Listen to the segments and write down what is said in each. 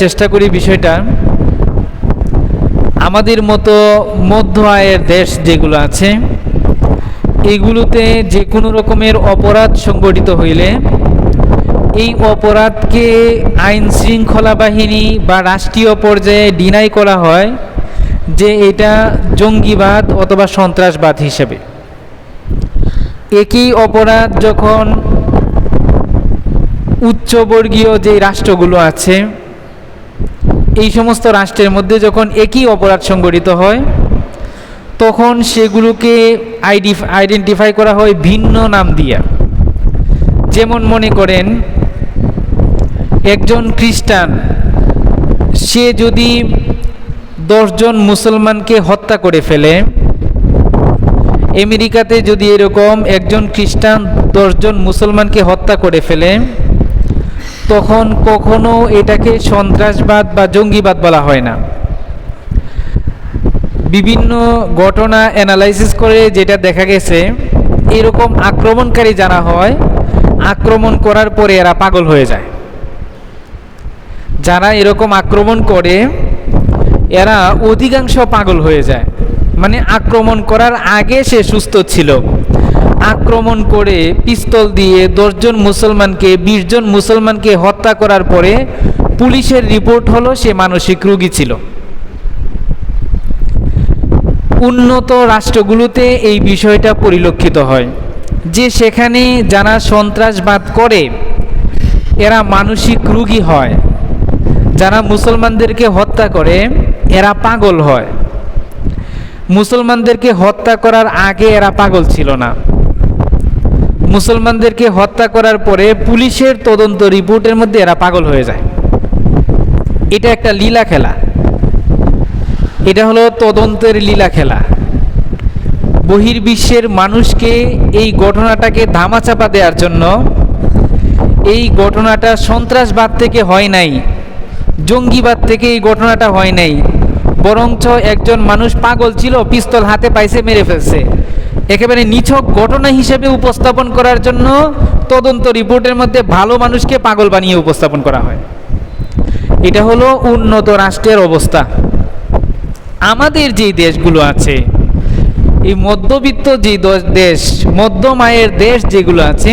চেষ্টা করি বিষয়টা। আমাদের মতো মধ্য আয়ের দেশ যেগুলো আছে, এগুলোতে যে কোনো রকমের অপরাধ সংগঠিত হইলে এই অপরাধকে আইন শৃঙ্খলা বাহিনী বা রাষ্ট্রীয় পর্যায়ে ডিনাই করা হয় যে এটা জঙ্গিবাদ অথবা সন্ত্রাসবাদ হিসেবে। একই অপরাধ যখন উচ্চবর্গীয় যে রাষ্ট্রগুলো আছে, এই সমস্ত রাষ্ট্রের মধ্যে যখন একই অপরাধ সংগঠিত হয়, তখন সেগুলোকে আইডেন্টিফাই করা হয় ভিন্ন নাম দিয়া। যেমন মনে করেন, একজন খ্রিস্টান সে যদি 10 জন মুসলমানকে হত্যা করে ফেলে, আমেরিকাতে যদি এরকম একজন খ্রিস্টান 10 জন মুসলমানকে হত্যা করে ফেলে, তখন কখনো এটাকে সন্ত্রাসবাদ বা জঙ্গিবাদ বলা হয় না। বিভিন্ন ঘটনা অ্যানালাইসিস করে যেটা দেখা গেছে, এরকম আক্রমণকারী যারা হয়, আক্রমণ করার পরে এরা পাগল হয়ে যায়। যারা এরকম আক্রমণ করে এরা অধিকাংশ পাগল হয়ে যায়। মানে আক্রমণ করার আগে সে সুস্থ ছিল, আক্রমণ করে পিস্তল দিয়ে 10 জন মুসলমানকে 20 জন মুসলমানকে হত্যা করার পরে পুলিশের রিপোর্ট হলো সে মানসিক রোগী ছিল। উন্নত রাষ্ট্রগুলোতে এই বিষয়টা পরিলক্ষিত হয় যে সেখানে যারা সন্ত্রাসবাদ করে এরা মানসিক রোগী হয়, যারা মুসলমানদেরকে হত্যা করে এরা পাগল হয়। মুসলমানদেরকে হত্যা করার আগে এরা পাগল ছিল না, মুসলমানদেরকে হত্যা করার পরে পুলিশের তদন্ত রিপোর্টের মধ্যে এরা পাগল হয়ে যায়। এটা একটা লীলা খেলা, এটা হলো তদন্তের লীলা খেলা। বহির্বিশ্বের মানুষকে এই ঘটনাটাকে ধামাচাপা দেওয়ার জন্য, এই ঘটনাটা সন্ত্রাসবাদ থেকে হয় নাই, জঙ্গিবাদ থেকে এই ঘটনাটা হয় নাই, বরঞ্চ একজন মানুষ পাগল ছিল, পিস্তল হাতে পাইছে, মেরে ফেলছে, একেবারে নিছক ঘটনা হিসেবে উপস্থাপন করার জন্য তদন্ত রিপোর্টের মধ্যে ভালো মানুষকে পাগল বানিয়ে উপস্থাপন করা হয়। এটা হলো উন্নত রাষ্ট্রের অবস্থা। আমাদের যে দেশগুলো আছে, এই মধ্যবিত্ত যে দেশ, মধ্যম আয়ের দেশ যেগুলো আছে,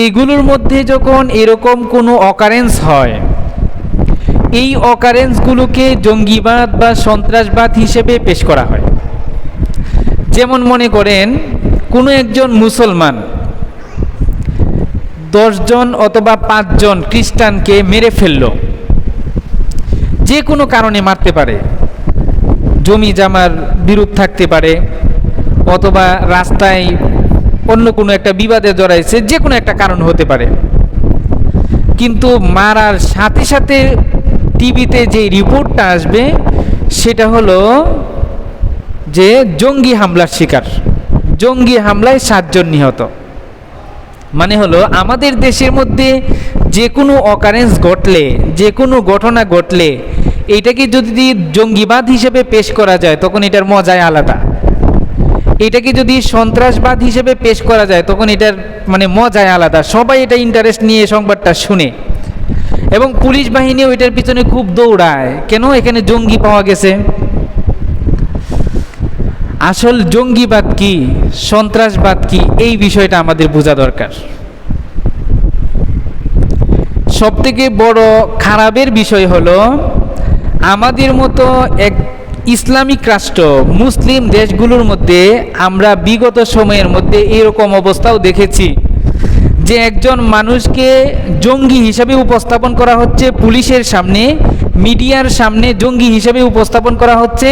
এগুলোর মধ্যে যখন এরকম কোনো অকারেন্স হয়, এই অকারেন্সগুলোকে জঙ্গিবাদ বা সন্ত্রাসবাদ হিসেবে পেশ করা হয়। যেমন মনে করেন, কোনো একজন মুসলমান 10 জন অথবা 5 জন খ্রিস্টানকে মেরে ফেলল, যে কোনো কারণে মারতে পারে, জমি জামার বিরোধ থাকতে পারে, অথবা রাস্তায় অন্য কোনো একটা বিবাদে জড়াইছে, যে কোনো একটা কারণ হতে পারে। কিন্তু মারার সাথে সাথে টিভিতে যে রিপোর্টটা আসবে সেটা হলো যে জঙ্গি হামলার শিকার, জঙ্গি হামলায় 7 জন নিহত। মানে হলো আমাদের দেশের মধ্যে যে কোনো অকারেন্স ঘটলে, যে কোনো ঘটনা ঘটলে এইটাকে যদি জঙ্গিবাদ হিসেবে পেশ করা যায় তখন এটার মজাই আলাদা। এটাকে যদি সন্ত্রাসবাদ হিসেবে পেশ করা যায় তখন এটার মানে মজাই আলাদা। সবাই এটা ইন্টারেস্ট নিয়ে সংবাদটা শুনে, এবং পুলিশ বাহিনী ওইটার পিছনে খুব দৌড়ায়, কেন এখানে জঙ্গি পাওয়া গেছে। আসল জঙ্গিবাদ কি, সন্ত্রাসবাদ কি, এই বিষয়টা আমাদের বোঝা দরকার। সবথেকে বড় খারাপের বিষয় হলো আমাদের মতো এক ইসলামিক রাষ্ট্র, মুসলিম দেশগুলোর মধ্যে আমরা বিগত সময়ের মধ্যে এরকম অবস্থাও দেখেছি যে একজন মানুষকে জঙ্গি হিসাবে উপস্থাপন করা হচ্ছে, পুলিশের সামনে, মিডিয়ার সামনে জঙ্গি হিসাবে উপস্থাপন করা হচ্ছে,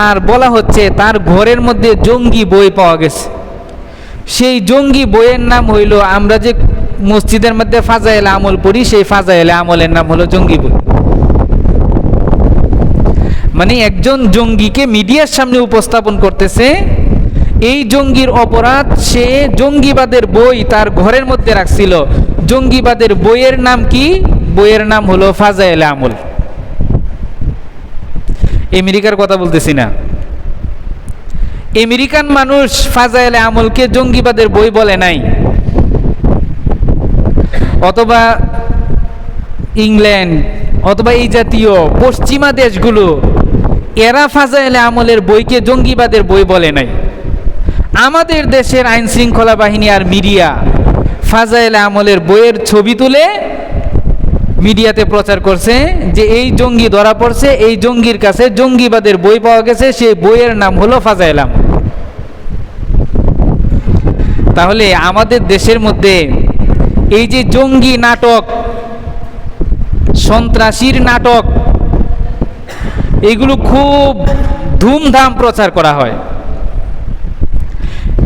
আর বলা হচ্ছে তার ঘরের মধ্যে জঙ্গি বই পাওয়া গেছে। সেই জঙ্গি বইয়ের নাম হইল, আমরা যে মসজিদের মধ্যে ফাজাইলে আমল পড়ি, সেই ফাজাইলে আমলের নাম হলো জঙ্গি বই। মানে একজন জঙ্গিকে মিডিয়ার সামনে উপস্থাপন করতেছে, এই জঙ্গির অপরাধ সে জঙ্গিবাদের বই তার ঘরের মধ্যে রাখছিল। জঙ্গিবাদের বইয়ের নাম কি? বইয়ের নাম হলো ফাজাইলে আমল। আমেরিকার কথা বলতেছি না, আমেরিকান মানুষ ফাজাইলে আমলকে জঙ্গিবাদের বই বলে নাই, অথবা ইংল্যান্ড, অথবা এই জাতীয় পশ্চিমা দেশগুলো এরা ফাজাইলে আমলের বইকে জঙ্গিবাদের বই বলে নাই। আমাদের দেশের আইন শৃঙ্খলা বাহিনী আর মিডিয়া ফাজাইলে আমলের বইয়ের ছবি তুলে মিডিয়াতে প্রচার করছে যে এই জঙ্গি ধরা পড়ছে, এই জঙ্গির কাছে জঙ্গিবাদের বই পাওয়া গেছে, সেই বইয়ের নাম হলো ফাজাইল আমল। তাহলে আমাদের দেশের মধ্যে এই যে জঙ্গি নাটক, সন্ত্রাসীর নাটক, এগুলো খুব ধুমধাম প্রচার করা হয়।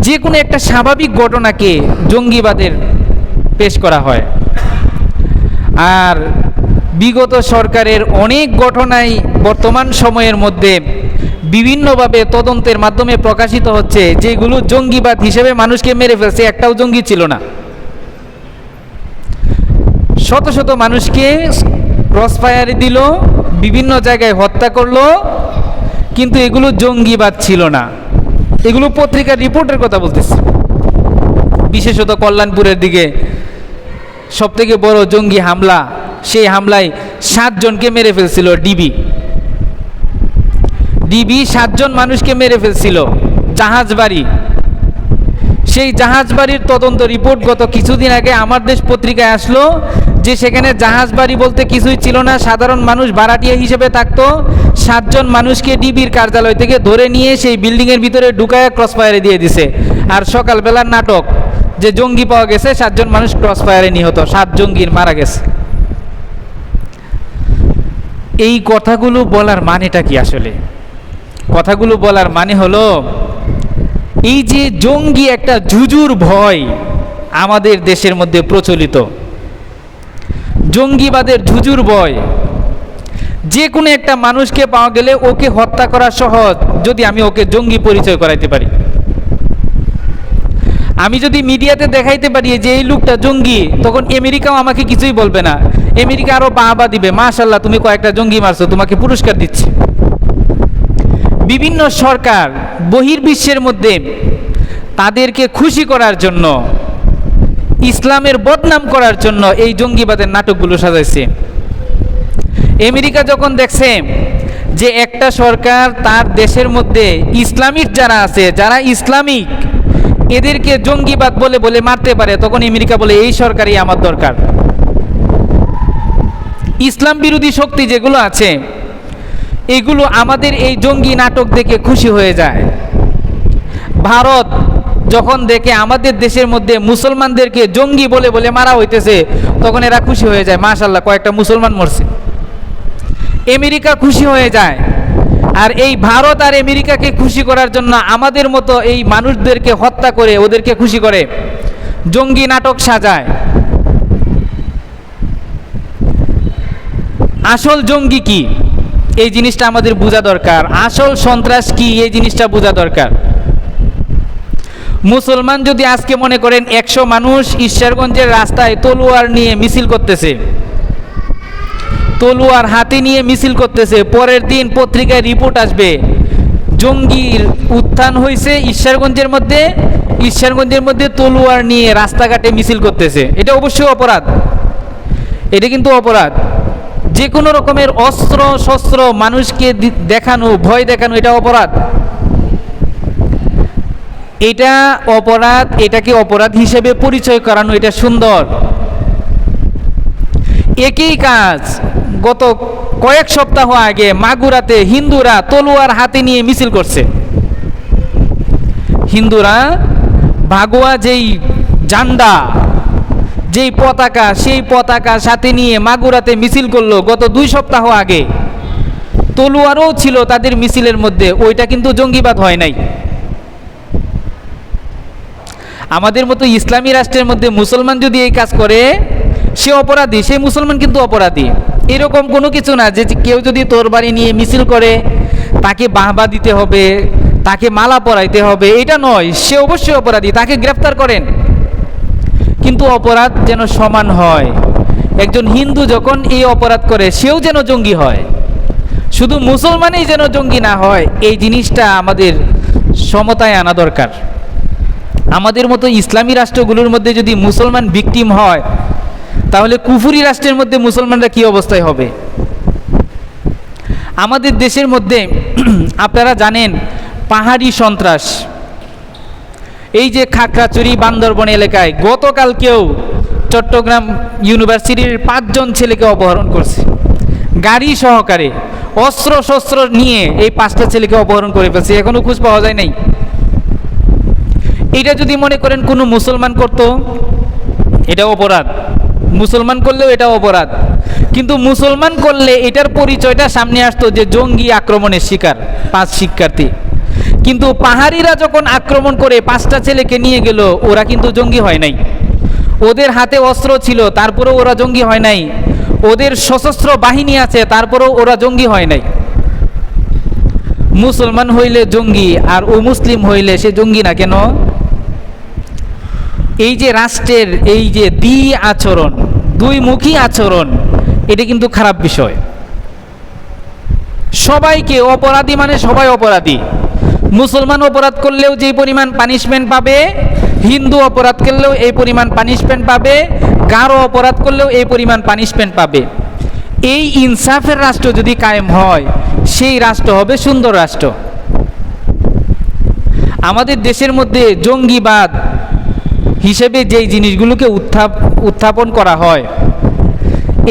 যে কোনো একটা স্বাভাবিক ঘটনাকে জঙ্গিবাদের পেশ করা হয়। আর বিগত সরকারের অনেক ঘটনাই বর্তমান সময়ের মধ্যে বিভিন্নভাবে তদন্তের মাধ্যমে প্রকাশিত হচ্ছে, যেগুলো জঙ্গিবাদ হিসেবে মানুষকে মেরে ফেলছে, একটাও জঙ্গি ছিল না। শত শত মানুষকে ক্রস ফায়ারে দিল, বিভিন্ন জায়গায় হত্যা করলো, কিন্তু এগুলো জঙ্গিবাদ ছিল না। এগুলো পত্রিকার রিপোর্টের কথা বলতেছে। বিশেষত কল্যাণপুরের দিকে সবথেকে বড় জঙ্গি হামলা, সেই হামলায় 7 জনকে মেরে ফেলছিল ডিবি 7 জন মানুষকে মেরে ফেলছিল। জাহাজবাড়ি, সেই জাহাজবাড়ির তদন্ত রিপোর্ট গত কিছুদিন আগে আমার দেশ পত্রিকায় আসলো, যে সেখানে জাহাজবাড়ি বলতে কিছুই ছিল না, সাধারণ মানুষ ভাড়াটিয়া হিসেবে থাকতো। 7 জন মানুষকে ডিবির কার্যালয় থেকে ধরে নিয়ে সেই বিল্ডিংয়ের ভিতরে ঢুকায় ক্রসফায়ারে দিয়ে দিছে। আর সকালবেলার নাটক যে জঙ্গি পাওয়া গেছে, 7 জন মানুষ ক্রসফায়ারে নিহত, 7 জঙ্গির মারা গেছে। এই কথাগুলো বলার মানেটা কি? আসলে কথাগুলো বলার মানে হলো, এই যে জঙ্গি একটা জুজুর ভয় আমাদের দেশের মধ্যে প্রচলিত, জঙ্গিবাদের জুজুর ভয়, যে কোনো একটা মানুষকে পাওয়া গেলে ওকে হত্যা করা সহজ, যদি আমি ওকে জঙ্গি পরিচয় করাইতে পারি। আমি যদি মিডিয়াতে দেখাইতে পারি যে এই লোকটা জঙ্গি, তখন আমেরিকাও আমাকে কিছুই বলবে না। আমেরিকা আরো বাহবা দিবে, মাশাআল্লাহ তুমি কয়েকটা জঙ্গি মারছো, তোমাকে পুরস্কার দিচ্ছে। বিভিন্ন সরকার বহির্বিশ্বের মধ্যে তাদেরকে খুশি করার জন্য, ইসলামের বদনাম করার জন্য এই জঙ্গিবাদের নাটকগুলো সাজাইছে। আমেরিকা যখন দেখছে যে একটা সরকার তার দেশের মধ্যে ইসলামিক যারা আছে, যারা ইসলামিক, এদেরকে জঙ্গিবাদ বলে বলে মারতে পারে, তখন আমেরিকা বলে এই সরকারই আমার দরকার। ইসলাম বিরোধী শক্তি যেগুলো আছে, এগুলো আমাদের এই জঙ্গি নাটক দেখে খুশি হয়ে যায়। ভারত যখন দেখে আমাদের দেশের মধ্যে মুসলমানদেরকে জঙ্গি বলে বলে মারা হইতেছে, তখন এরা খুশি হয়ে যায়, মাশাআল্লাহ কয়েকটা মুসলমান মরছে। আমেরিকা খুশি হয়ে যায়। আর এই ভারত আর আমেরিকাকে খুশি করার জন্য আমাদের মতো এই মানুষদেরকে হত্যা করে ওদেরকে খুশি করে, জঙ্গি নাটক সাজায়। আসল জঙ্গি কি এই জিনিসটা আমাদের বোঝা দরকার, আসল সন্ত্রাস কি এই জিনিসটা বোঝা দরকার। মুসলমান যদি আজকে মনে করেন 100 মানুষ ঈশ্বরগঞ্জের রাস্তায় তলোয়ার নিয়ে মিছিল করতেছে, তলোয়ার হাতে নিয়ে মিছিল করতেছে, পরের দিন পত্রিকায় রিপোর্ট আসবে জঙ্গির উত্থান হয়েছে ঈশ্বরগঞ্জের মধ্যে তলোয়ার নিয়ে রাস্তাঘাটে মিছিল করতেছে, এটা অবশ্যই অপরাধ। এটা কিন্তু অপরাধ। যে কোনো রকমের অস্ত্র শস্ত্র মানুষকে দেখানো, ভয় দেখানো, এটা অপরাধ। এটা অপরাধ, এটাকে অপরাধ হিসেবে পরিচয় করানো, এটা সুন্দর। একই কাজ গত কয়েক সপ্তাহ আগে মাগুরাতে হিন্দুরা তলোয়ার হাতে নিয়ে মিছিল করছে। হিন্দুরা ভাগোয়া যেই জান্ডা, যেই পতাকা, সেই পতাকা সাথে নিয়ে মাগুরাতে মিছিল করলো গত 2 সপ্তাহ আগে। তলোয়ারও ছিল তাদের মিছিলের মধ্যে, ওইটা কিন্তু জঙ্গিবাদ হয় নাই। আমাদের মতো ইসলামী রাষ্ট্রের মধ্যে মুসলমান যদি এই কাজ করে, সে অপরাধী, সে মুসলমান কিন্তু অপরাধী। এরকম কোনো কিছু না যে কেউ যদি তরবারি নিয়ে মিছিল করে তাকে বাহবা দিতে হবে, তাকে মালা পরাইতে হবে, এটা নয়। সে অবশ্যই অপরাধী, তাকে গ্রেফতার করেন, কিন্তু অপরাধ যেন সমান হয়। একজন হিন্দু যখন এই অপরাধ করে, সেও যেন জঙ্গি হয়, শুধু মুসলমানই যেন জঙ্গি না হয়। এই জিনিসটা আমাদের সমতায় আনা দরকার। আমাদের মতো ইসলামী রাষ্ট্রগুলোর মধ্যে যদি মুসলমান ভিকটিম হয়, তাহলে কুফরি রাষ্ট্রের মধ্যে মুসলমানরা কি অবস্থায় হবে? আমাদের দেশের মধ্যে আপনারা জানেন পাহাড়ি সন্ত্রাস, এই যে খাগড়াছড়ি বান্দরবন এলাকায় গতকালকেও চট্টগ্রাম ইউনিভার্সিটির 5 জন ছেলেকে অপহরণ করছে, গাড়ি সহকারে অস্ত্র শস্ত্র নিয়ে এই 5টা ছেলেকে অপহরণ করে ফেলছে, এখনো খোঁজ পাওয়া যায় নাই। এটা যদি মনে করেন কোনো মুসলমান করত, এটা অপরাধ, মুসলমান করলেও এটা অপরাধ, কিন্তু মুসলমান করলে এটার পরিচয়টা সামনে আসতো যে জঙ্গি আক্রমণের শিকার 5 শিক্ষার্থী। কিন্তু পাহাড়িরা যখন আক্রমণ করে 5টা ছেলেকে নিয়ে গেল, ওরা কিন্তু জঙ্গি হয় নাই। ওদের হাতে অস্ত্র ছিল, তারপরেও ওরা জঙ্গি হয় নাই। ওদের সশস্ত্র বাহিনী আছে, তারপরেও ওরা জঙ্গি হয় নাই। মুসলমান হইলে জঙ্গি আর ও মুসলিম হইলে সে জঙ্গি না কেন? এই যে রাষ্ট্রের এই যে আচরণ, দুইমুখী আচরণ, এটা কিন্তু খারাপ বিষয়। সবাইকে অপরাধী মানে সবাই অপরাধী। মুসলমান অপরাধ করলেও যে পরিমাণ পানিশমেন্ট পাবে, হিন্দু অপরাধ করলেও এই পরিমাণ পানিশমেন্ট পাবে, গারো অপরাধ করলেও এই পরিমাণ পানিশমেন্ট পাবে। এই ইনসাফের রাষ্ট্র যদি কায়েম হয়, সেই রাষ্ট্র হবে সুন্দর রাষ্ট্র। আমাদের দেশের মধ্যে জঙ্গিবাদ হিসেবে যেই জিনিসগুলোকে উত্থাপন করা হয়,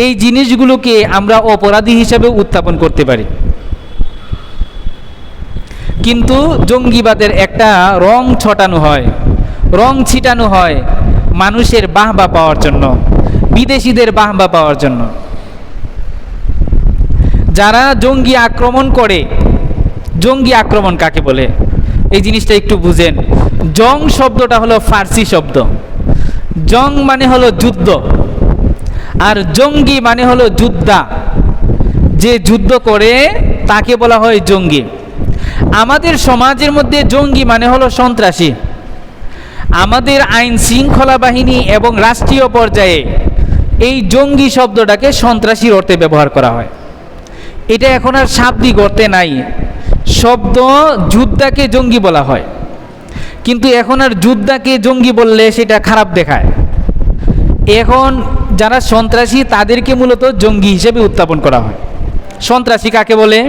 এই জিনিসগুলোকে আমরা অপরাধী হিসেবে উত্থাপন করতে পারি। কিন্তু জঙ্গিবাদের একটা রং ছটানো হয়, রং ছিটানো হয় মানুষের বাহবা পাওয়ার জন্য, বিদেশিদের বাহবা পাওয়ার জন্য। যারা জঙ্গি আক্রমণ করে, জঙ্গি আক্রমণ কাকে বলে এই জিনিসটা একটু বুঝেন। জং শব্দটা হলো ফার্সি শব্দ। জং মানে হলো যুদ্ধ, আর জঙ্গি মানে হলো যোদ্ধা। যে যুদ্ধ করে তাকে বলা হয় জঙ্গি। আমাদের সমাজের মধ্যে জঙ্গি মানে হলো সন্ত্রাসী। আমাদের আইন শৃঙ্খলা বাহিনী এবং রাষ্ট্রীয় পর্যায়ে এই জঙ্গি শব্দটাকে সন্ত্রাসীর অর্থে ব্যবহার করা হয়। এটা এখন আর শাব্দিক অর্থে নাই। শব্দ যোদ্ধাকে জঙ্গি বলা হয়, কিন্তু এখন আর যোদ্ধাকে জঙ্গি বললে সেটা খারাপ দেখায়। এখন যারা সন্ত্রাসী তাদেরকে মূলত জঙ্গি হিসেবে উত্থাপন করা হয়। সন্ত্রাসী কাকে বলে?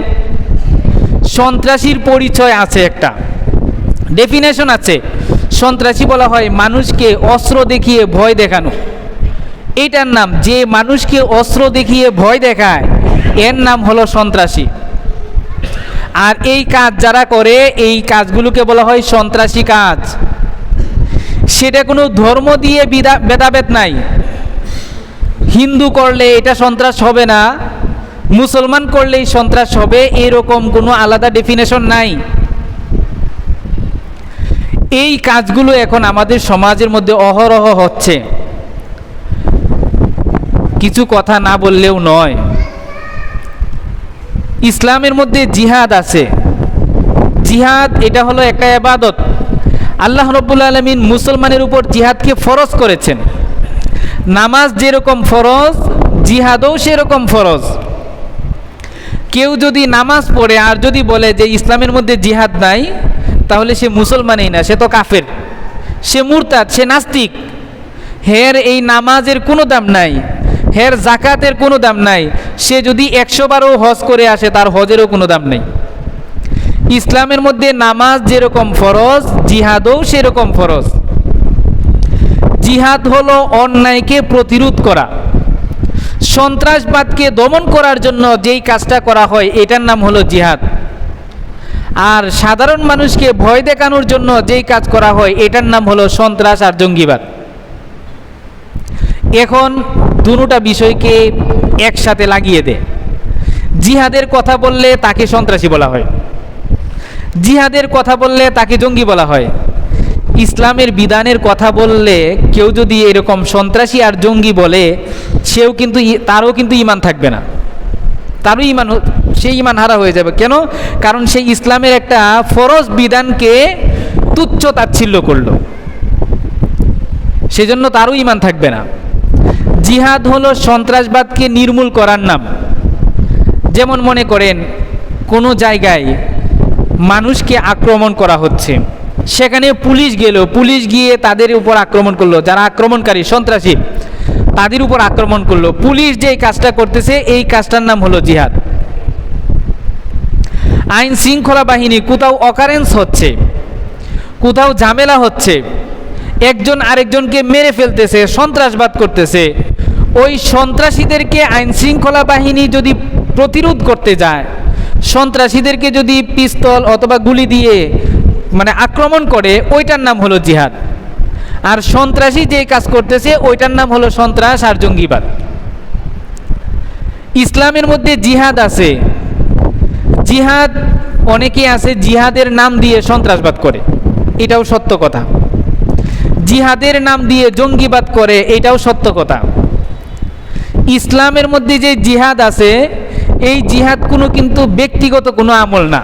সন্ত্রাসীর পরিচয় আছে, একটা ডেফিনেশন আছে। সন্ত্রাসী বলা হয় মানুষকে অস্ত্র দেখিয়ে ভয় দেখানো, এটার নাম। যে মানুষকে অস্ত্র দেখিয়ে ভয় দেখায় এর নাম হলো সন্ত্রাসী। আর এই কাজ যারা করে, এই কাজগুলোকে বলা হয় সন্ত্রাসী কাজ। সেটা কোনো ধর্ম দিয়ে ভেদাভেদ নাই। হিন্দু করলে এটা সন্ত্রাস হবে না, মুসলমান করলেই সন্ত্রাস হবে, এরকম কোনো আলাদা ডেফিনেশন নাই। এই কাজগুলো এখন আমাদের সমাজের মধ্যে অহরহ হচ্ছে, কিছু কথা না বললেও নয়। ইসলামের মধ্যে জিহাদ আছে। জিহাদ এটা হলো একটা ইবাদত। আল্লাহ রাব্বুল আলামিন মুসলমানের উপর জিহাদকে ফরজ করেছেন। নামাজ যেরকম ফরজ, জিহাদও সেরকম ফরজ। কেউ যদি নামাজ পড়ে আর যদি বলে যে ইসলামের মধ্যে জিহাদ নাই, তাহলে সে মুসলমানই না, সে তো কাফের, সে মুরতাদ, সে নাস্তিক। হের এই নামাজের কোনো দাম নাই, হের জাকাতের কোনো দাম নাই। সে যদি 100 বারও হজ করে আসে, তার হজেরও কোনো দাম নেই। ইসলামের মধ্যে নামাজ যেরকম ফরজ, জিহাদও সেরকম ফরজ। জিহাদ হলো অন্যায়কে প্রতিরোধ করা। সন্ত্রাসবাদকে দমন করার জন্য যেই কাজটা করা হয়, এটার নাম হলো জিহাদ। আর সাধারণ মানুষকে ভয় দেখানোর জন্য যেই কাজ করা হয়, এটার নাম হলো সন্ত্রাস আর জঙ্গিবাদ। এখন দুটোটা বিষয়কে একসাথে লাগিয়ে দেয়। জিহাদের কথা বললে তাকে সন্ত্রাসী বলা হয়, জিহাদের কথা বললে তাকে জঙ্গি বলা হয়। ইসলামের বিধানের কথা বললে কেউ যদি এরকম সন্ত্রাসী আর জঙ্গি বলে, সেও কিন্তু তারও কিন্তু ঈমান থাকবে না, তারও ঈমান, সেই ঈমান হারা হয়ে যাবে। কেন? কারণ সেই ইসলামের একটা ফরজ বিধানকে তুচ্ছ তাচ্ছিল্য করলো, সেজন্য তারও ঈমান থাকবে না। জিহাদ হলো সন্ত্রাসবাদকে নির্মূল করার নাম। যেমন মনে করেন কোনো জায়গায় মানুষকে আক্রমণ করা হচ্ছে, সেখানে পুলিশ গেল, পুলিশ গিয়ে তাদের উপর আক্রমণ করলো, যারা আক্রমণকারী সন্ত্রাসী, তাদের উপর আক্রমণ করলো। পুলিশ যে কাজটা করতেছে এই কাজটার নাম হলো জিহাদ। আইন শৃঙ্খলা বাহিনী কোথাও অকারেন্স হচ্ছে, কোথাও ঝামেলা হচ্ছে, একজন আরেকজনকে মেরে ফেলতেছে, সন্ত্রাসবাদ করতেছে, ওই সন্ত্রাসীদেরকে আইন শৃঙ্খলা বাহিনী যদি প্রতিরোধ করতে যায়, সন্ত্রাসীদেরকে যদি পিস্তল অথবা গুলি দিয়ে আক্রমণ করে, ওইটার নাম হলো জিহাদ। আর সন্ত্রাসী যে কাজ করতেছে ওইটার নাম হলো সন্ত্রাস আর জঙ্গিবাদ। ইসলামের মধ্যে জিহাদ আছে। জিহাদ অনেকে আছে জিহাদের নাম দিয়ে সন্ত্রাসবাদ করে, এটাও সত্য কথা। জিহাদের নাম দিয়ে জঙ্গিবাদ করে, এটাও সত্য কথা। ইসলামের মধ্যে যে জিহাদ আছে, এই জিহাদ কিন্তু ব্যক্তিগত কোনো আমল না।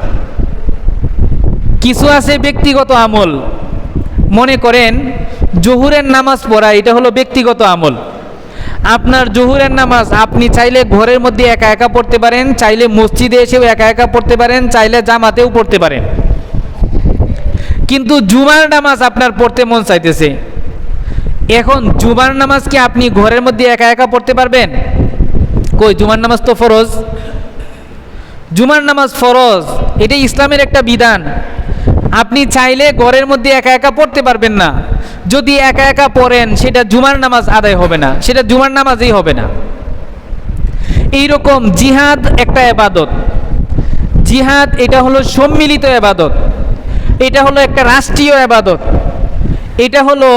কিছু আছে ব্যক্তিগত আমল, মনে করেন জোহরের নামাজ পড়া, এটা হলো ব্যক্তিগত আমল। আপনার জোহরের নামাজ আপনি চাইলে ঘরের মধ্যে একা একা পড়তে পারেন, চাইলে মসজিদে এসেও একা একা পড়তে পারেন, চাইলে জামাতেও পড়তে পারেন। কিন্তু জুমার নামাজ আপনার পড়তে মন চাইতেছে, এখন জুমার নামাজ কি আপনি ঘরের মধ্যে একা একা পড়তে পারবেন? কই, জুমার নামাজ তো ফরজ। জুমার নামাজ ফরজ, এটা ইসলামের একটা বিধান। আপনি চাইলে ঘরের মধ্যে একা একা পড়তে পারবেন না। যদি একা একা পড়েন সেটা জুমার নামাজ আদায় হবে না, সেটা জুমার নামাজই হবে না। এইরকম জিহাদ একটা ইবাদত। জিহাদ এটা হলো সম্মিলিত ইবাদত, এটা হলো একটা রাষ্ট্রীয় ইবাদত। এটা হলো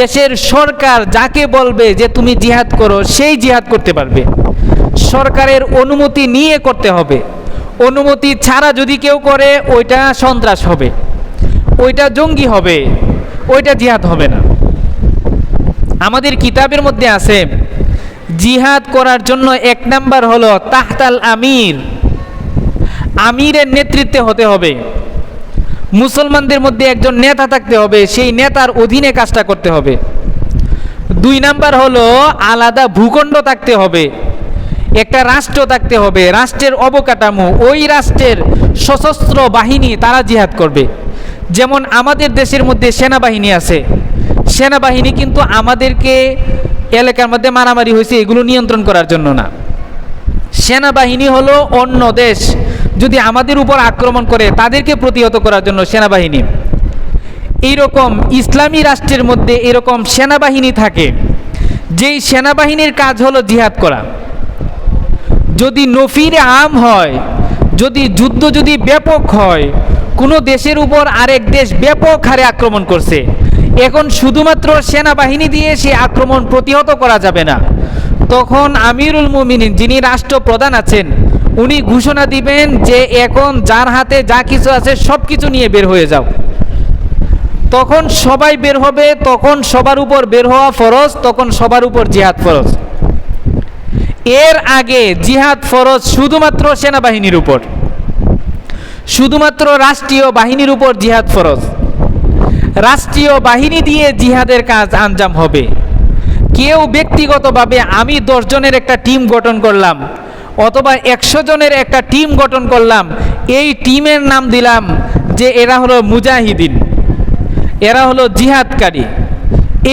দেশের সরকার যাকে বলবে যে তুমি জিহাদ করো, সেই জিহাদ করতে পারবে। সরকারের অনুমতি নিয়ে করতে হবে। অনুমতি ছাড়া যদি কেউ করে, ওইটা সন্ত্রাস হবে, ওইটা জঙ্গি হবে, ওইটা জিহাদ হবে না। আমাদের কিতাবের মধ্যে আছে জিহাদ করার জন্য 1 নাম্বার হলো তাহতাল আমির, আমিরের নেতৃত্বে হতে হবে। মুসলমানদের মধ্যে একজন নেতা থাকতে হবে, সেই নেতার অধীনে কাজটা করতে হবে। 2 নাম্বার হলো আলাদা ভূখণ্ড থাকতে হবে, একটা রাষ্ট্র থাকতে হবে, রাষ্ট্রের অবকাঠামো, ওই রাষ্ট্রের সশস্ত্র বাহিনী তারা জিহাদ করবে। যেমন আমাদের দেশের মধ্যে সেনাবাহিনী আছে, সেনাবাহিনী কিন্তু আমাদেরকে এলাকার মধ্যে মারামারি হয়েছে এগুলো নিয়ন্ত্রণ করার জন্য না। সেনাবাহিনী হলো অন্য দেশ যদি আমাদের উপর আক্রমণ করে তাদেরকে প্রতিহত করার জন্য সেনাবাহিনী। এইরকম ইসলামী রাষ্ট্রের মধ্যে এরকম সেনাবাহিনী থাকে, যেই সেনাবাহিনীর কাজ হলো জিহাদ করা। যদি নফিরে আম হয়, যদি যুদ্ধ যদি ব্যাপক হয়, কোনো দেশের উপর আরেক দেশ ব্যাপক হারে আক্রমণ করছে, এখন শুধুমাত্র সেনাবাহিনী দিয়ে সে আক্রমণ প্রতিহত করা যাবে না। তখন আমিরুল মুমিনিন যিনি রাষ্ট্রপ্রধান আছেন, উনি ঘোষণা দিবেন যে এখন যার হাতে যা কিছু আছে সব কিছু নিয়ে বের হয়ে যাও। তখন সবাই বের হবে, তখন সবার উপর বের হওয়া ফরজ, তখন সবার উপর জিহাদ ফরজ। এর আগে জিহাদ ফরজ শুধুমাত্র সেনাবাহিনীর উপর, শুধুমাত্র রাষ্ট্রীয় বাহিনীর উপর জিহাদ ফরজ। রাষ্ট্রীয় বাহিনী দিয়ে জিহাদের কাজ আঞ্জাম হবে। কেউ ব্যক্তিগতভাবে আমি 10 জনের একটা টিম গঠন করলাম অথবা 100 জনের একটা টিম গঠন করলাম, এই টিমের নাম দিলাম যে এরা হলো মুজাহিদিন, এরা হলো জিহাদকারী।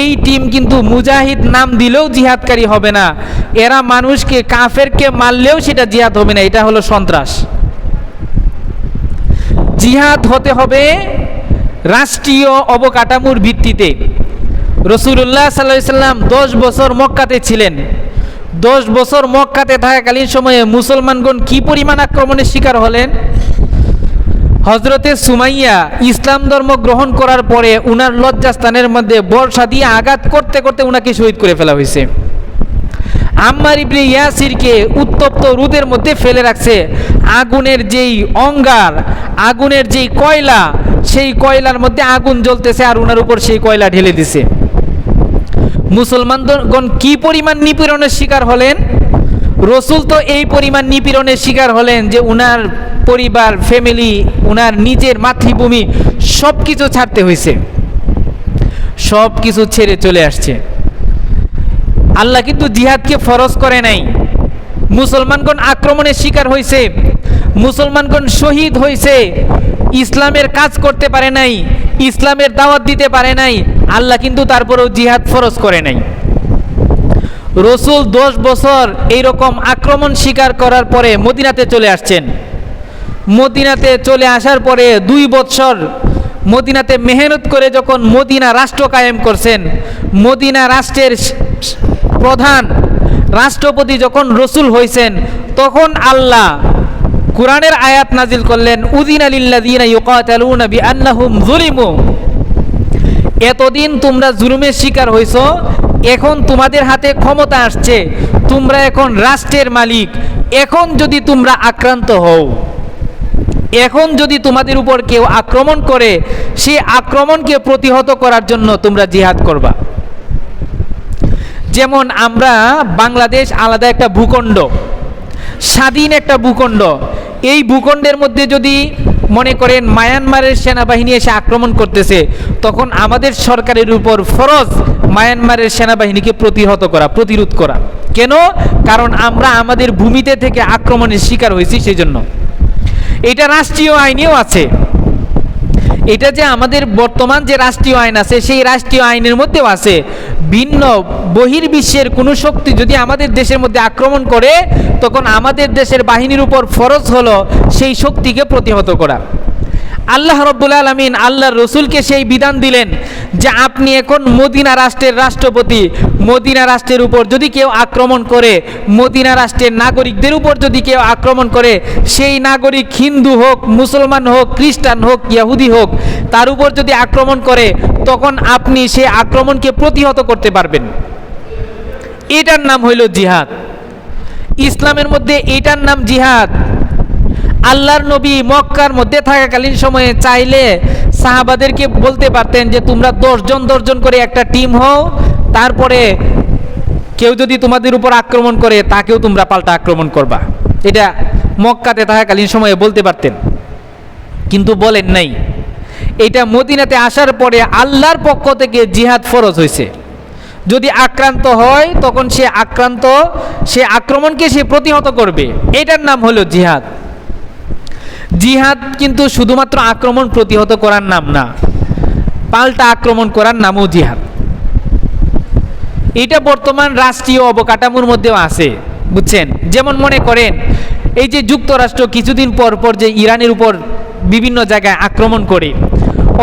এই টিম কিন্তু মুজাহিদ নাম দিলেও জিহাদকারী হবে না, এরা মানুষকে কাফেরকে মারলেও সেটা জিহাদ হবে না, এটা হলো সন্ত্রাস। জিহাদ হতে হবে রাষ্ট্রীয় অবকাঠামোর ভিত্তিতে। রাসূলুল্লাহ সাল্লাল্লাহু আলাইহি সাল্লাম 10 বছর মক্কাতে ছিলেন। 10 বছর মক্কাতে থাকাকালীন সময়ে মুসলমানগণ কি পরিমাণ আক্রমণের শিকার হলেন। হযরতে সুমাইয়া ইসলাম ধর্ম গ্রহণ করার পরে উনার লজ্জাস্থানের মধ্যে বর্ষা দিয়ে আঘাত করতে করতে উনাকে শহীদ করে ফেলা হয়েছে। আম্মার ইবনে ইয়াসিরকে উত্তপ্ত রোদের মধ্যে ফেলে রাখছে। আগুনের যেই অঙ্গার, আগুনের যেই কয়লা, সেই কয়লার মধ্যে আগুন জ্বলতেছে আর উনার উপর সেই কয়লা ঢেলে দিছে। মুসলমানগণ কি পরিমাণ নিপীড়নের শিকার হলেন। রসুল তো এই পরিমাণ নিপীড়নের শিকার হলেন যে উনার পরিবার, ফ্যামিলি, উনার নিজের মাতৃভূমি সব কিছু ছাড়তে হয়েছে, সব কিছু ছেড়ে চলে আসছে। আল্লাহ কিন্তু জিহাদকে ফরজ করে নাই। মুসলমানগণ আক্রমণের শিকার হয়েছে, মুসলমানগণ শহীদ হয়েছে, ইসলামের কাজ করতে পারে নাই, ইসলামের দাওয়াত দিতে পারে নাই, আল্লাহ কিন্তু তারপরেও জিহাদ ফরজ করে নাই। রসুল 10 বছর এইরকম আক্রমণ স্বীকার করার পরে মদিনাতে চলে আসছেন। মদিনাতে চলে আসার পরে 2 বছর মদিনাতে মেহনত করে যখন মদিনা রাষ্ট্র কায়েম করছেন, মদিনা রাষ্ট্রের প্রধান রাষ্ট্রপতি যখন রসুল হয়েছেন, তখন আল্লাহ কুরআনের আয়াত নাজিল করলেন, উযিনা লিল্লাযিনা ইউকাতালুনা বিআন্নাহুম যুলিমু। এতদিন তোমরা জুলুমের শিকার হইছো, এখন তোমাদের হাতে ক্ষমতা আসছে, তোমরা এখন রাষ্ট্রের মালিক। এখন যদি তোমরা আক্রান্ত হও, এখন যদি তোমাদের উপর কেউ আক্রমণ করে, সেই আক্রমণকে প্রতিহত করার জন্য তোমরা জিহাদ করবা। যেমন আমরা বাংলাদেশ আলাদা একটা ভূখণ্ড, স্বাধীন একটা ভূখণ্ড। এই ভূখণ্ডের মধ্যে যদি মনে করেন মায়ানমারের সেনাবাহিনী এসে আক্রমণ করতেছে, তখন আমাদের সরকারের উপর ফরজ মায়ানমারের সেনাবাহিনীকে প্রতিহত করা, প্রতিরোধ করা। কেন? কারণ আমরা আমাদের ভূমিতে থেকে আক্রমণের শিকার হয়েছি, সেই জন্য। এটা রাষ্ট্রীয় আইনেও আছে। এটা যে আমাদের বর্তমান যে রাষ্ট্রীয় আইন আছে, সেই রাষ্ট্রীয় আইনের মধ্যেও আছে, ভিন্ন বহির্বিশ্বের কোনো শক্তি যদি আমাদের দেশের মধ্যে আক্রমণ করে, তখন আমাদের দেশের বাহিনীর উপর ফরজ হলো সেই শক্তিকে প্রতিহত করা। আল্লাহ রাব্বুল আলামিন আল্লাহর রসুলকে সেই বিধান দিলেন যে আপনি এখন মদিনা রাষ্ট্রের রাষ্ট্রপতি, মদিনা রাষ্ট্রের উপর যদি কেউ আক্রমণ করে, মদিনা রাষ্ট্রের নাগরিকদের উপর যদি কেউ আক্রমণ করে, সেই নাগরিক হিন্দু হোক, মুসলমান হোক, খ্রিস্টান হোক, ইহুদি হোক, তার উপর যদি আক্রমণ করে, তখন আপনি সেই আক্রমণকে প্রতিহত করতে পারবেন। এটার নাম হইল জিহাদ। ইসলামের মধ্যে এটার নাম জিহাদ। আল্লাহর নবী মক্কার মধ্যে থাকাকালীন সময়ে চাইলে সাহাবাদেরকে বলতে পারতেন যে তোমরা 10 জন করে একটা টিম হও, তারপরে কেউ যদি তোমাদের উপর আক্রমণ করে তাকেও তোমরা পাল্টা আক্রমণ করবা। এটা মক্কাতে থাকাকালীন সময়ে বলতে পারতেন, কিন্তু বলেন নাই। এটা মদিনাতে আসার পরে আল্লাহর পক্ষ থেকে জিহাদ ফরজ হয়েছে। যদি আক্রান্ত হয়, তখন সে আক্রমণকে সে প্রতিহত করবে। এটার নাম হলো জিহাদ। জিহাদ কিন্তু শুধুমাত্র আক্রমণ প্রতিহত করার নাম না, পাল্টা আক্রমণ করার নামও জিহাদ। এটা বর্তমান রাষ্ট্রীয় অবকাঠামোর মধ্যেও আছে, বুঝছেন? যেমন মনে করেন এই যে যুক্তরাষ্ট্র কিছুদিন পর পর যে ইরানের উপর বিভিন্ন জায়গায় আক্রমণ করে,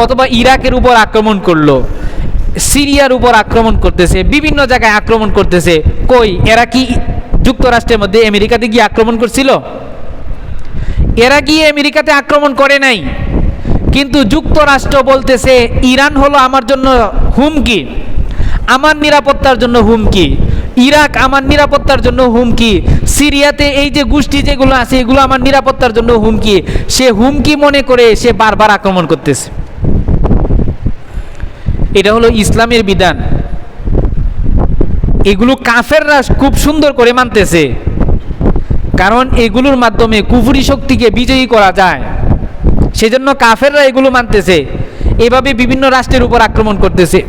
অথবা ইরাকের উপর আক্রমণ করলো, সিরিয়ার উপর আক্রমণ করতেছে, বিভিন্ন জায়গায় আক্রমণ করতেছে। কই, এরা কি যুক্তরাষ্ট্রের মধ্যে আমেরিকাতে গিয়ে আক্রমণ করছিল? এরা গিয়ে আমেরিকাতে আক্রমণ করে নাই, কিন্তু যুক্তরাষ্ট্র বলতেছে ইরান হলো আমার জন্য হুমকি, আমার নিরাপত্তার জন্য হুমকি, ইরাক আমার নিরাপত্তার জন্য হুমকি, সিরিয়াতে এই যে গোষ্ঠী যেগুলো আছে এগুলো আমার নিরাপত্তার জন্য হুমকি। সে হুমকি মনে করে সে বারবার আক্রমণ করতেছে। এটা হলো ইসলামের বিধান। এগুলো কাফেররা খুব সুন্দর করে মানতেছে, কারণ এগুলোর মাধ্যমে কুফরি শক্তিকে বিজয়ী করা যায়। সেজন্য কাফেররা এগুলো মানতেছে, এভাবে বিভিন্ন রাষ্ট্রের উপর আক্রমণ করতেছে।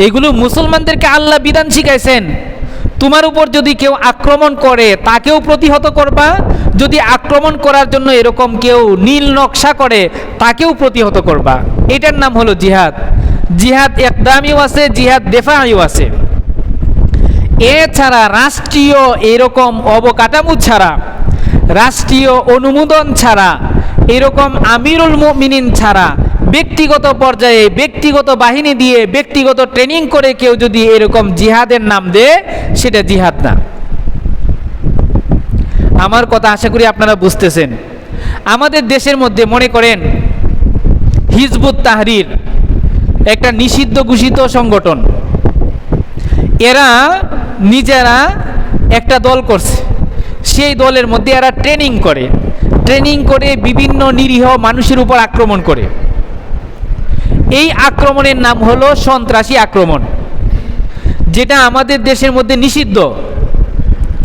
এগুলো মুসলমানদেরকে আল্লাহ বিধান শিখাইছেন, তোমার উপর যদি কেউ আক্রমণ করে তাকেও প্রতিহত করবা, যদি আক্রমণ করার জন্য এরকম কেউ নীল নকশা করে তাকেও প্রতিহত করবা। এটার নাম হলো জিহাদ। জিহাদ ইকদামিও আছে, জিহাদ দেফাইও আছে। এছাড়া রাষ্ট্রীয় এরকম অবকাঠামো ছাড়া, রাষ্ট্রীয় অনুমোদন ছাড়া, এরকম আমিরুল মুমিনিন ছাড়া, ব্যক্তিগত পর্যায়ে ব্যক্তিগত বাহিনী দিয়ে ব্যক্তিগত ট্রেনিং করে কেউ যদি এরকম জিহাদের নাম দেয়, সেটা জিহাদ না। আমার কথা আশা করি আপনারা বুঝতেছেন। আমাদের দেশের মধ্যে মনে করেন হিজবুত তাহরির একটা নিষিদ্ধ ঘোষিত সংগঠন, এরা নিজেরা একটা দল করছে। সেই দলের মধ্যে এরা ট্রেনিং করে বিভিন্ন নিরীহ মানুষের উপর আক্রমণ করে। এই আক্রমণের নাম হলো সন্ত্রাসী আক্রমণ, যেটা আমাদের দেশের মধ্যে নিষিদ্ধ।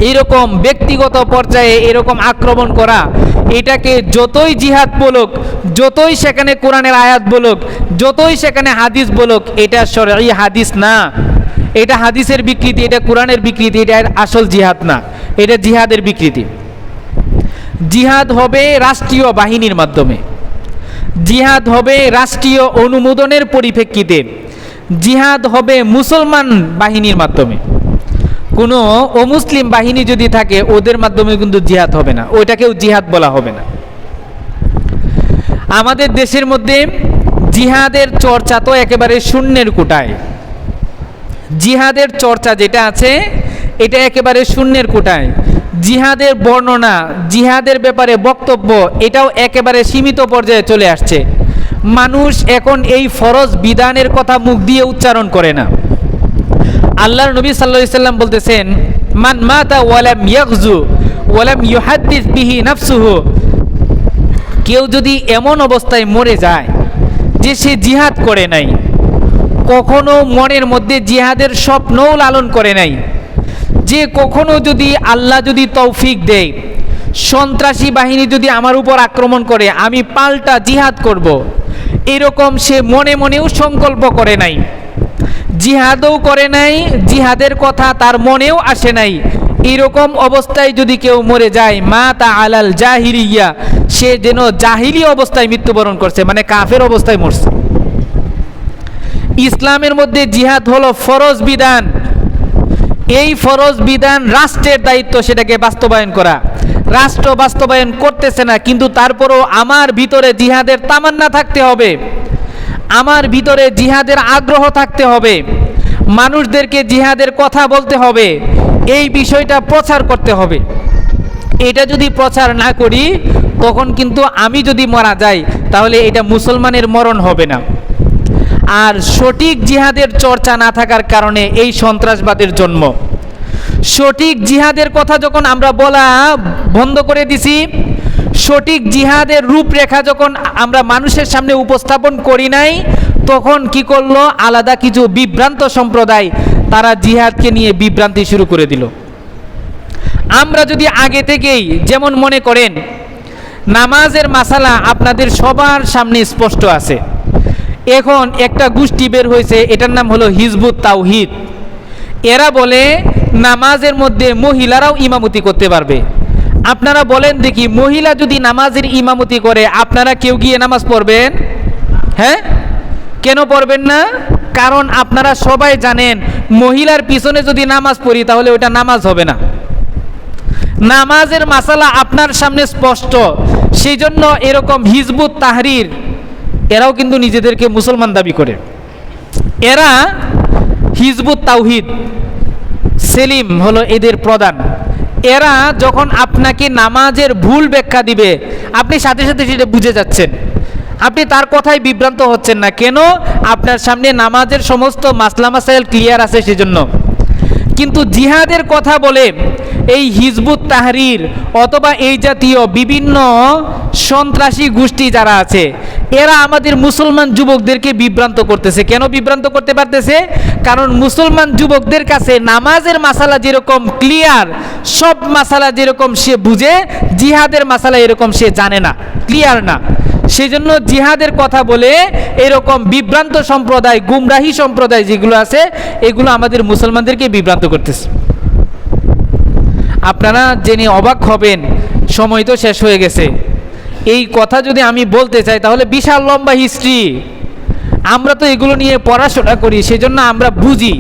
এইরকম ব্যক্তিগত পর্যায়ে এরকম আক্রমণ করা, এটাকে যতই জিহাদ বলুক, যতই সেখানে কোরআনের আয়াত বলুক, যতই সেখানে হাদিস বলুক, এটা শরঈ হাদিস না, এটা হাদিসের বিকৃতি, এটা কোরআনের বিকৃতি, এটা আসল জিহাদ না, এটা জিহাদের বিকৃতি। জিহাদ হবে রাষ্ট্রীয় বাহিনীর মাধ্যমে, জিহাদ হবে রাষ্ট্রীয় অনুমোদনের পরিপ্রেক্ষিতে, জিহাদ হবে মুসলমান বাহিনীর মাধ্যমে। কোনো অমুসলিম বাহিনী যদি থাকে ওদের মাধ্যমে কিন্তু জিহাদ হবে না, ওইটাকেও জিহাদ বলা হবে না। আমাদের দেশের মধ্যে জিহাদের চর্চা তো একেবারে শূন্যের কোটায়। জিহাদের চর্চা যেটা আছে এটা একেবারে শূন্যের কোটায়। জিহাদের বর্ণনা, জিহাদের ব্যাপারে বক্তব্য এটাও একেবারে সীমিত পর্যায়ে চলে আসছে। মানুষ এখন এই ফরজ বিধানের কথা মুখ দিয়ে উচ্চারণ করে না। আল্লাহর নবী সাল্লাল্লাহু আলাইহি সাল্লাম বলতেছেন, মান মাতা ওয়ালাম ইয়াগজু ওয়ালাম ইউহাদ্দিস বিহি নাফসুহু, কেউ যদি এমন অবস্থায় মরে যায় যে সে জিহাদ করে নাই, কখনো মনের মধ্যে জিহাদের স্বপ্নও লালন করে নাই, যে কখনো যদি আল্লাহ যদি তৌফিক দেয় সন্ত্রাসী বাহিনী যদি আমার উপর আক্রমণ করে আমি পাল্টা জিহাদ করব, এরকম সে মনে মনেও সংকল্প করে নাই, জিহাদও করে নাই, জিহাদের কথা তার মনেও আসে নাই, এরকম অবস্থায় যদি কেউ মরে যায় মাতা আলাল জাহিলিয়া, সে যেন জাহিলি অবস্থায় মৃত্যুবরণ করছে, মানে কাফের অবস্থায় মরছে। ইসলামের মধ্যে জিহাদ হলো ফরজ বিধান। এই ফরজ বিধান রাষ্ট্রের দায়িত্ব সেটাকে বাস্তবায়ন করা। রাষ্ট্র বাস্তবায়ন করতেছে না, কিন্তু তারপরও আমার ভিতরে জিহাদের তামান্না থাকতে হবে, আমার ভিতরে জিহাদের আগ্রহ থাকতে হবে, মানুষদেরকে জিহাদের কথা বলতে হবে, এই বিষয়টা প্রচার করতে হবে। এটা যদি প্রচার না করি তখন কিন্তু আমি যদি মারা যাই তাহলে এটা মুসলমানের মরণ হবে না। আর সঠিক জিহাদের চর্চা না থাকার কারণে এই সন্ত্রাসবাদের জন্ম। সঠিক জিহাদের কথা যখন আমরা বলা বন্ধ করে দিছি, সঠিক জিহাদের রূপরেখা যখন আমরা মানুষের সামনে উপস্থাপন করি নাই, তখন কি করলো আলাদা কিছু বিভ্রান্ত সম্প্রদায়, তারা জিহাদকে নিয়ে বিভ্রান্তি শুরু করে দিল। আমরা যদি আগে থেকেই, যেমন মনে করেন নামাজের মাসালা আপনাদের সবার সামনে স্পষ্ট আছে, এখন একটা গোষ্ঠী বের হয়েছে, এটার নাম হলো হিজবুত তাওহীদ। এরা বলে নামাজের মধ্যে মহিলারাও ইমামতি করতে পারবে। আপনারা বলেন দেখি, মহিলা যদি নামাজের ইমামতি করে আপনারা কেউ গিয়ে নামাজ পড়বেন? হ্যাঁ, কেন পড়বেন না? কারণ আপনারা সবাই জানেন মহিলার পিছনে যদি নামাজ পড়ি তাহলে ওটা নামাজ হবে না। নামাজের মাসালা আপনার সামনে স্পষ্ট, সেই জন্য এরকম হিজবুত তাহরির এরাও কিন্তু নিজেদেরকে মুসলমান দাবি করে। এরা হিজবুত তাওহীদ, সেলিম হলো এদের প্রধান। এরা যখন আপনাকে নামাজের ভুল ব্যাখ্যা দিবে আপনি সাথে সাথে সেটা বুঝে যাচ্ছেন, আপনি তার কথায় বিভ্রান্ত হচ্ছেন না। কেন? আপনার সামনে নামাজের সমস্ত মাসলা মাসাইল ক্লিয়ার আছে সেজন্য। কিন্তু জিহাদের কথা বলে এই হিজবুত তাহরির অথবা এই জাতীয় বিভিন্ন সন্ত্রাসী গোষ্ঠী যারা আছে, এরা আমাদের মুসলমান যুবকদেরকে বিভ্রান্ত করতেছে। কেন বিভ্রান্ত করতে পারতেছে? কারণ মুসলমান যুবকদের কাছে নামাজের মাসালা যেরকম ক্লিয়ার, সব মাসালা যেরকম সে বুঝে, জিহাদের মাসালা এরকম সে জানে না, ক্লিয়ার না। সেই জন্য জিহাদের কথা বলে এরকম বিভ্রান্ত সম্প্রদায়, গুমরাহি সম্প্রদায় যেগুলো আছে, এগুলো আমাদের মুসলমানদেরকে বিভ্রান্ত করতেছে। আপনারা জেনে অবাক হবেন, সময় তো শেষ হয়ে গেছে। এই কথা যদি আমি বলতে চাই তাহলে বিশাল লম্বা হিস্ট্রি। আমরা তো এগুলো নিয়ে পড়াশোনা করি, সেজন্য আমরা বুঝি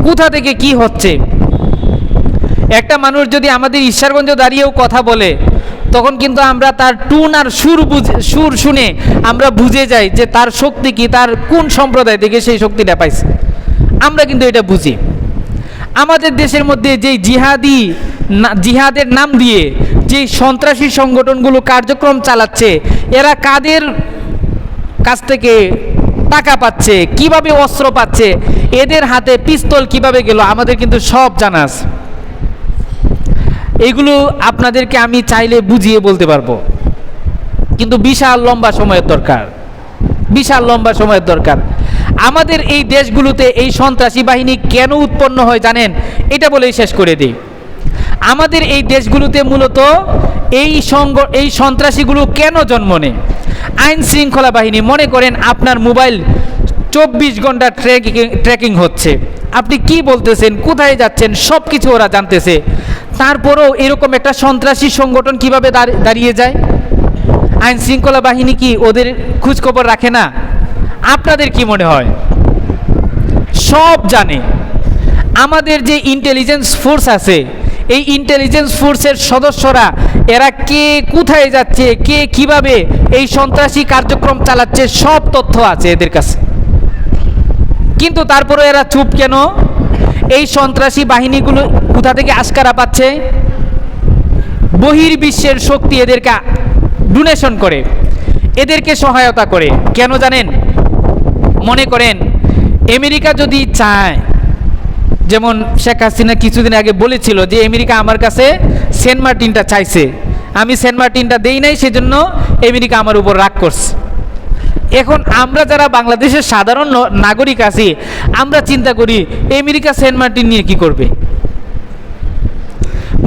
কোথা থেকে কি হচ্ছে। একটা মানুষ যদি আমাদের ঈশ্বরগঞ্জ দাঁড়িয়েও কথা বলে তখন কিন্তু আমরা তার টুন আর সুর শুনে আমরা বুঝে যাই যে তার শক্তি কি, তার কোন সম্প্রদায় থেকে সেই শক্তিটা পাইছে, আমরা কিন্তু এটা বুঝি। আমাদের দেশের মধ্যে যেই জিহাদের নাম দিয়ে যেই সন্ত্রাসী সংগঠনগুলো কার্যক্রম চালাচ্ছে, এরা কাদের কাছ থেকে টাকা পাচ্ছে, কিভাবে অস্ত্র পাচ্ছে, এদের হাতে পিস্তল কিভাবে গেল, আমাদের কিন্তু সব জানা আছে। এগুলো আপনাদেরকে আমি চাইলে বুঝিয়ে বলতে পারবো, কিন্তু বিশাল লম্বা সময়ের দরকার, বিশাল লম্বা সময়ের দরকার। আমাদের এই দেশগুলোতে এই সন্ত্রাসী বাহিনী কেন উৎপন্ন হয় জানেন? এটা বলেই শেষ করে দিই। আমাদের এই দেশগুলোতে মূলত এই সন্ত্রাসীগুলো কেন জন্ম নেয়? আইন শৃঙ্খলা বাহিনী, মনে করেন আপনার মোবাইল 24 ঘন্টা ট্র্যাকিং হচ্ছে, আপনি কি বলতেছেন, কোথায় যাচ্ছেন, সব কিছু ওরা জানতেছে। তারপরেও এরকম একটা সন্ত্রাসী সংগঠন কিভাবে দাঁড়িয়ে যায়? আইন শৃঙ্খলা বাহিনী কি ওদের খোঁজখবর রাখে না? আপনাদের কি মনে হয়? সব জানে। আমাদের যে ইন্টেলিজেন্স ফোর্স আছে, এই ইন্টেলিজেন্স ফোর্সের সদস্যরা এরা কে কোথায় যাচ্ছে, কে কিভাবে এই সন্ত্রাসী কার্যক্রম চালাচ্ছে, সব তথ্য আছে এদের কাছে। কিন্তু তারপরে এরা চুপ কেন? এই সন্ত্রাসী বাহিনীগুলো কোথা থেকে আস্কারা পাচ্ছে? বহির্বিশ্বের শক্তি এদেরকে ডোনেশন করে, এদেরকে সহায়তা করে। কেন জানেন? মনে করেন আমেরিকা যদি চায়, যেমন শেখ হাসিনা কিছুদিন আগে বলেছিল যে আমেরিকা আমার কাছে সেন্ট মার্টিনটা চাইছে, আমি সেন্ট মার্টিনটা দেই নাই, সেজন্য আমেরিকা আমার উপর রাগ করছে। এখন আমরা যারা বাংলাদেশের সাধারণ নাগরিক আছি, আমরা চিন্তা করি আমেরিকা সেন্ট মার্টিন নিয়ে কি করবে।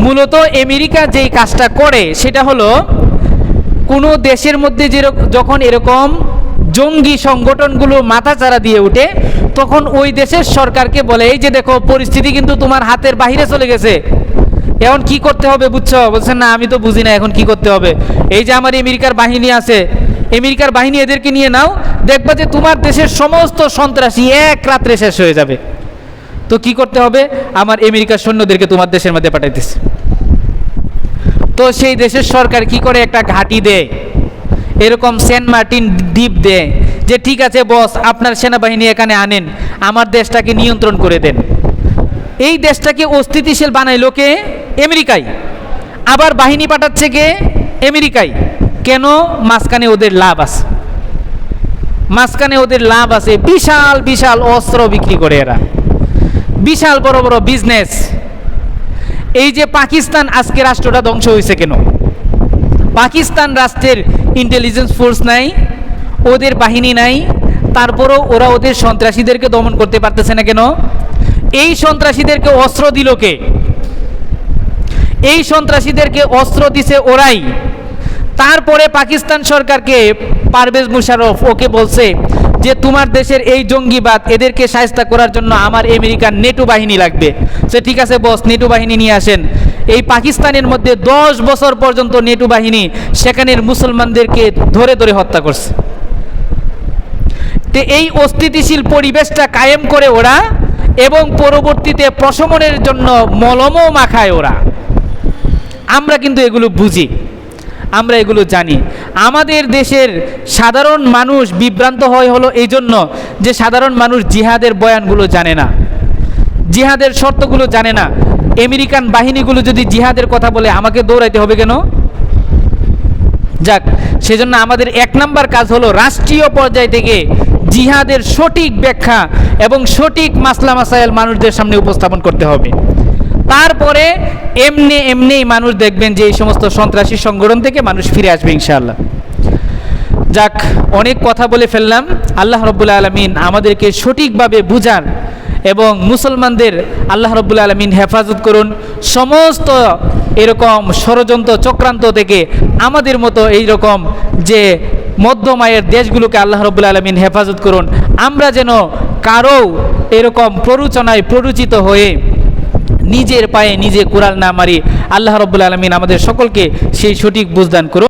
মূলত আমেরিকা যেই কাজটা করে সেটা হলো, কোনো দেশের মধ্যে যখন এরকম জঙ্গি সংগঠনগুলো মাথাচাড়া দিয়ে ওঠে, তখন ওই দেশের সরকারকে বলে, এই যে দেখো পরিস্থিতি কিন্তু তোমার হাতের বাইরে চলে গেছে, এখন কি করতে হবে বুঝছো? বলছেন না আমি তো বুঝি না এখন কি করতে হবে, এই যে আমার আমেরিকার বাহিনী আছে, আমেরিকার বাহিনী এদেরকে নিয়ে নাও, দেখবা যে তোমার দেশের সমস্ত সন্ত্রাসী এক রাত্রে শেষ হয়ে যাবে। তো কি করতে হবে? আমার আমেরিকার সৈন্যদেরকে তোমার দেশের মধ্যে পাঠাইতেছে। তো সেই দেশের সরকার কি করে? একটা ঘাঁটি দেয়, এরকম সেন্ট মার্টিন দ্বীপ দেয়, যে ঠিক আছে বস, আপনার সেনাবাহিনী এখানে আনেন, আমার দেশটাকে নিয়ন্ত্রণ করে দেন। এই দেশটাকে অস্থিতিশীল বানাইলো কে? আমেরিকাই। আবার বাহিনী পাঠাচ্ছে কে? আমেরিকাই। কেন? মাঝখানে ওদের লাভ আছে, মাঝখানে ওদের লাভ আছে। বিশাল বিশাল অস্ত্র বিক্রি করে এরা, বিশাল বড় বড় বিজনেস। এই যে পাকিস্তান আজকে রাষ্ট্রটা ধ্বংস হয়েছে কেন? পাকিস্তান রাষ্ট্রের ইন্টেলিজেন্স ফোর্স নাই, ওদের বাহিনী নাই, তারপরও ওরা ওদের সন্ত্রাসীদেরকে দমন করতে পারতেছে না কেন? এই সন্ত্রাসীদেরকে অস্ত্র দিল কে? এই সন্ত্রাসীদেরকে অস্ত্র দিছে ওরাই। তারপরে পাকিস্তান সরকারকে পারভেজ মুশারফ ওকে বলছে যে তোমার দেশের এই জঙ্গিবাদ, এদেরকে শায়েস্তা করার জন্য আমার আমেরিকার নেটো বাহিনী লাগবে। সে ঠিক আছে বস, নেটো বাহিনী নিয়ে আসেন। এই পাকিস্তানের মধ্যে 10 বছর পর্যন্ত নেটো বাহিনী সেখানের মুসলমানদেরকে ধরে ধরে হত্যা করছে। তো এই অস্থিতিশীল পরিবেশটা কায়েম করে ওরা, এবং পরবর্তীতে প্রশমনের জন্য মলমও মাখায় ওরা। আমরা কিন্তু এগুলো বুঝি, আমরা এগুলো জানি। আমাদের দেশের সাধারণ মানুষ বিভ্রান্ত হয় হলো এই জন্য যে সাধারণ মানুষ জিহাদের বয়ানগুলো জানে না, জিহাদের শর্তগুলো জানে না। আমেরিকান বাহিনীগুলো যদি জিহাদের কথা বলে, আমাকে দৌড়াইতে হবে কেন? যাক, সেজন্য আমাদের 1 নাম্বার কাজ হলো রাষ্ট্রীয় পর্যায় থেকে জিহাদের সঠিক ব্যাখ্যা এবং সঠিক মাসলা মাসাইল মানুষদের সামনে উপস্থাপন করতে হবে। তারপরে এমনি মানুষ দেখবেন যে এই সমস্ত সন্ত্রাসী সংগঠন থেকে মানুষ ফিরে আসবে ইনশাআল্লাহ। যাক, অনেক কথা বলে ফেললাম। আল্লাহ রাব্বুল আলামিন আমাদেরকে সঠিকভাবে বুঝার এবং মুসলমানদের আল্লাহ রাব্বুল আলামিন হেফাজত করুন। সমস্ত এরকম ষড়যন্ত্র চক্রান্ত থেকে আমাদের মতো এইরকম যে মধ্যমায়ের দেশগুলোকে আল্লাহ রাব্বুল আলামিন হেফাজত করুন। আমরা যেন কারো এরকম প্ররোচনায় প্ররোচিত হয়ে নিজের পায়ে নিজে কুড়াল না মারি। আল্লাহ রাব্বুল আলামিন আমাদের সকলকে সেই সঠিক বুঝদান করুন।